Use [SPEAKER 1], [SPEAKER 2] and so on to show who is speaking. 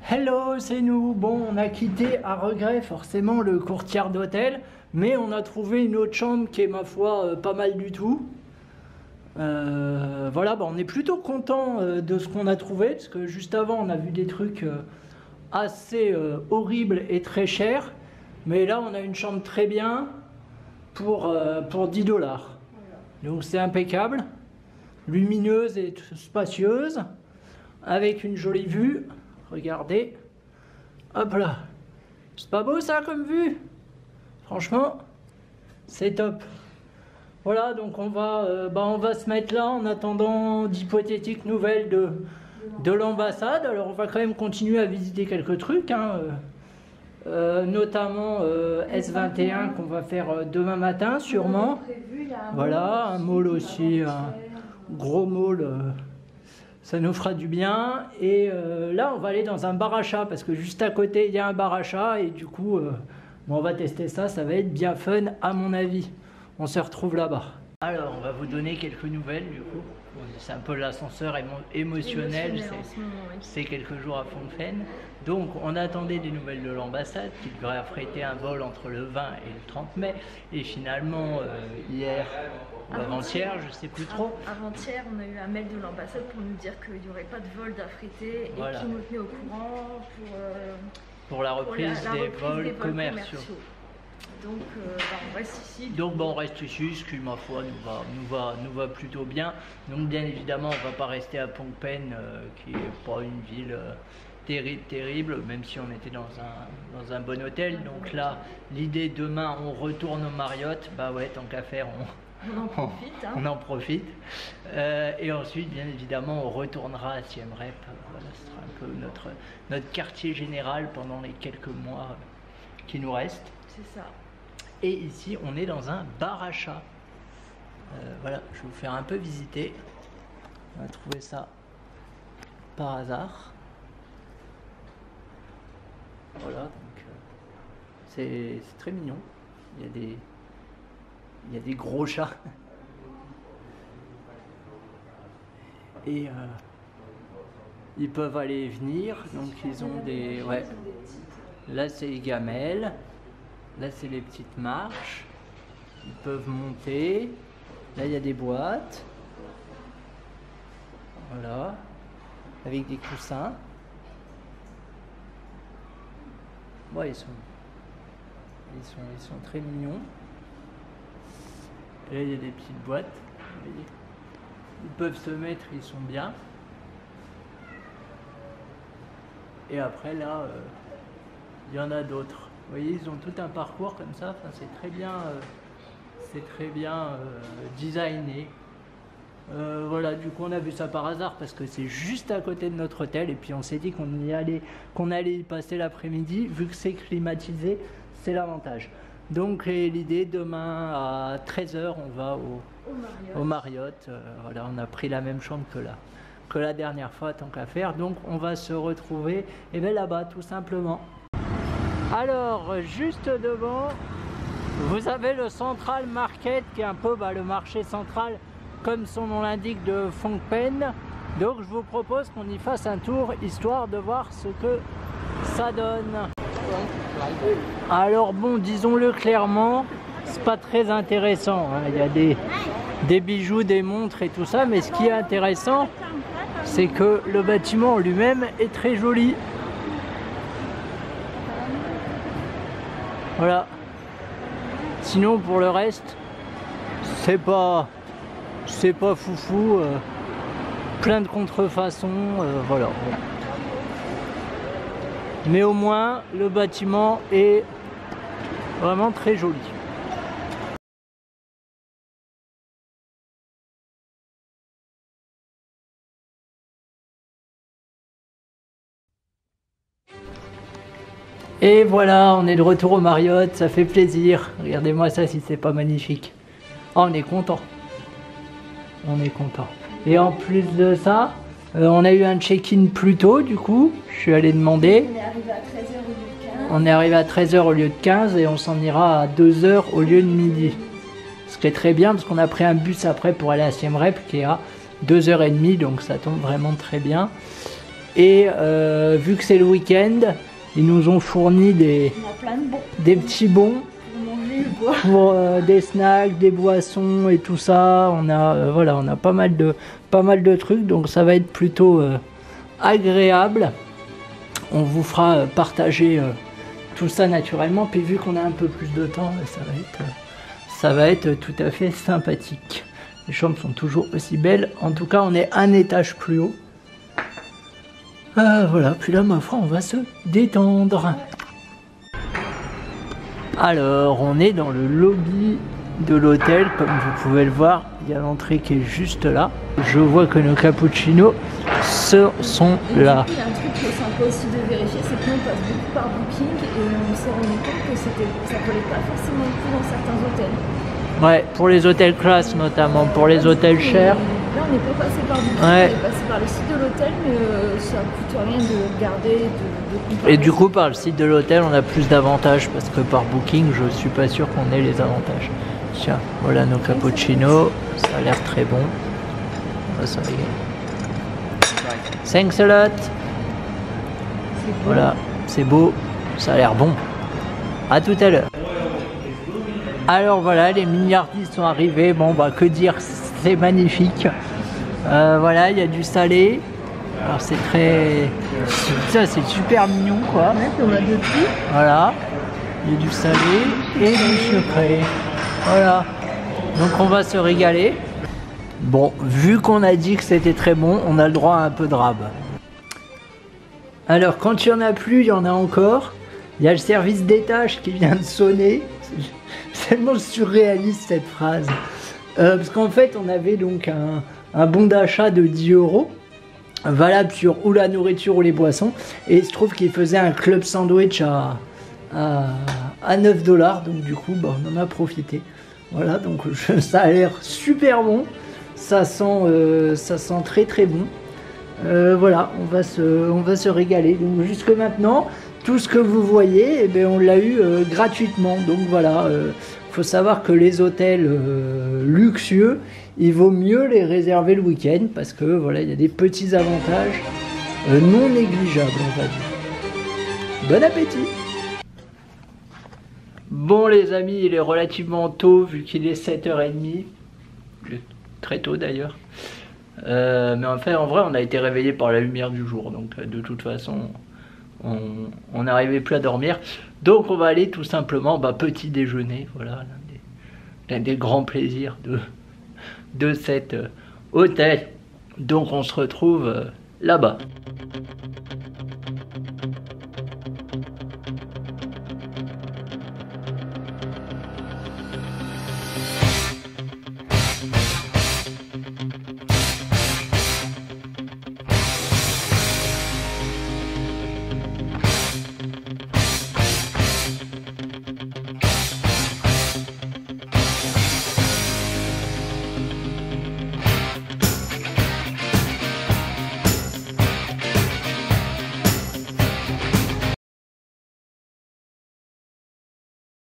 [SPEAKER 1] Hello, c'est nous. Bon, on a quitté à regret forcément le courtier d'hôtel, mais on a trouvé une autre chambre qui est, ma foi, pas mal du tout. Voilà, on est plutôt content de ce qu'on a trouvé, parce que juste avant, on a vu des trucs assez horribles et très chers. Mais là, on a une chambre très bien pour 10 dollars. Donc c'est impeccable, lumineuse et spacieuse, avec une jolie vue. Regardez, hop là, c'est pas beau ça comme vue? Franchement, c'est top. Voilà, donc on va se mettre là en attendant d'hypothétiques nouvelles de l'ambassade. Alors on va quand même continuer à visiter quelques trucs, hein, notamment S21 qu'on va faire demain matin sûrement. Voilà, un mall aussi, un gros mall. Ça nous fera du bien. Et là, on va aller dans un bar à chat parce que juste à côté, il y a un bar à chat. Et du coup, on va tester ça. Ça va être bien fun, à mon avis. On se retrouve là-bas. Alors, on va vous donner quelques nouvelles, du coup. C'est un peu l'ascenseur émotionnel. C'est quelques jours à Phnom Penh. Donc, on attendait des nouvelles de l'ambassade qui devrait affréter un vol entre le 20 et le 30 mai. Et finalement, hier ou avant-hier, je ne sais plus trop.
[SPEAKER 2] Avant-hier, on a eu un mail de l'ambassade pour nous dire qu'il n'y aurait pas de vol d'affrété et qui nous tenait au courant
[SPEAKER 1] pour la reprise des vols commerciaux.
[SPEAKER 2] Donc on reste ici.
[SPEAKER 1] Donc on reste ici, ce qui ma foi nous va plutôt bien. Donc bien évidemment on ne va pas rester à Phnom Penh qui n'est pas une ville terrible, même si on était dans un bon hôtel. Donc là l'idée demain on retourne au Marriott, bah ouais, tant qu'à faire
[SPEAKER 2] on en profite.
[SPEAKER 1] On en profite. Et ensuite, bien évidemment, on retournera à Siem Reap. Voilà, ce sera un peu notre quartier général pendant les quelques mois qui nous restent.
[SPEAKER 2] C'est ça.
[SPEAKER 1] Et ici, on est dans un bar à chat. Voilà, je vais vous faire un peu visiter. On a trouvé ça par hasard. Voilà, donc c'est très mignon. Il y a des gros chats. Et ils peuvent aller et venir. Donc ils ont des... Ouais. Là c'est les gamelles. Là c'est les petites marches. Ils peuvent monter. Là il y a des boîtes. Voilà. Avec des coussins. Ouais, ils sont très mignons. Et là, il y a des petites boîtes, vous voyez. Ils peuvent se mettre, ils sont bien. Et après, là, il y en a d'autres. Vous voyez, ils ont tout un parcours comme ça. Enfin, c'est très bien designé. Voilà, du coup, on a vu ça par hasard parce que c'est juste à côté de notre hôtel. Et puis, on s'est dit qu'on allait y passer l'après-midi. Vu que c'est climatisé, c'est l'avantage. Donc l'idée, demain à 13h, on va au Marriott. Voilà, on a pris la même chambre que la dernière fois, tant qu'à faire. Donc on va se retrouver là-bas, tout simplement. Alors, juste devant, vous avez le Central Market, qui est un peu le marché central, comme son nom l'indique, de Phnom Penh. Donc je vous propose qu'on y fasse un tour, histoire de voir ce que ça donne. Alors bon, disons-le clairement, c'est pas très intéressant, hein. Il y a des bijoux, des montres et tout ça, mais ce qui est intéressant, c'est que le bâtiment lui-même est très joli. Voilà. Sinon pour le reste, c'est pas foufou, plein de contrefaçons, voilà. Mais au moins, le bâtiment est vraiment très joli. Et voilà, on est de retour au Marriott, ça fait plaisir. Regardez-moi ça si c'est pas magnifique. Oh, on est content. On est content. Et en plus de ça, on a eu un check-in plus tôt, du coup. Je suis allé demander. On est arrivé à 13h au lieu de 15 et on s'en ira à 2h au lieu de midi. Ce qui est très bien parce qu'on a pris un bus après pour aller à Siem Reap qui est à 2h30, donc ça tombe vraiment très bien. Et vu que c'est le week-end, ils nous ont fourni des petits bons pour des snacks, des boissons et tout ça. On a voilà, on a pas mal de trucs, donc ça va être plutôt agréable. On vous fera partager tout ça naturellement, puis vu qu'on a un peu plus de temps, ça va être tout à fait sympathique. Les chambres sont toujours aussi belles. En tout cas, on est un étage plus haut. Voilà, puis là, ma foi, on va se détendre. Alors, on est dans le lobby de l'hôtel, comme vous pouvez le voir. Il y a l'entrée qui est juste là. Je vois que nos cappuccinos sont là.
[SPEAKER 2] Il y a un truc qui est sympa aussi de vérifier, c'est que nous on passe beaucoup par Booking et on s'est rendu compte que ça ne collait pas forcément le coup dans certains hôtels.
[SPEAKER 1] Ouais, pour les hôtels classe notamment, pour les hôtels chers.
[SPEAKER 2] Là on n'est pas passé par Booking, on est passé par le site de l'hôtel, mais ça ne coûte rien de regarder, de comparer.
[SPEAKER 1] Et du coup par le site de l'hôtel on a plus d'avantages parce que par Booking je suis pas sûr qu'on ait les avantages. Tiens, voilà nos cappuccinos, ça a l'air très bon. On va s'en régaler. Thanks a lot. Voilà, c'est beau, ça a l'air bon. À tout à l'heure. Alors voilà, les milliardistes sont arrivés. Bon bah que dire, c'est magnifique. Voilà, il y a du salé. Alors c'est très... Ça c'est super mignon quoi. Voilà, il y a du salé et du sucré. Voilà, donc on va se régaler. Bon, vu qu'on a dit que c'était très bon, on a le droit à un peu de rab. Alors quand il n'y en a plus, il y en a encore. Il y a le service d'étage qui vient de sonner. C'est tellement surréaliste cette phrase. Parce qu'en fait, on avait donc un bon d'achat de 10 €, valable sur ou la nourriture ou les boissons. Et il se trouve qu'il faisait un club sandwich à 9 $. Donc du coup, bah, on en a profité. Voilà, donc ça a l'air super bon. Ça sent très très bon. Voilà, on va se régaler. Donc jusque maintenant, tout ce que vous voyez, eh bien, on l'a eu gratuitement. Donc voilà, faut savoir que les hôtels luxueux, il vaut mieux les réserver le week-end parce que voilà, il y a des petits avantages non négligeables, on va dire. Bon appétit! Bon les amis, il est relativement tôt vu qu'il est 7h30. Très tôt d'ailleurs. Mais en fait, en vrai, on a été réveillé par la lumière du jour. Donc de toute façon, on n'arrivait plus à dormir. Donc on va aller tout simplement petit déjeuner. Voilà, l'un des grands plaisirs de cet hôtel. Donc on se retrouve là-bas.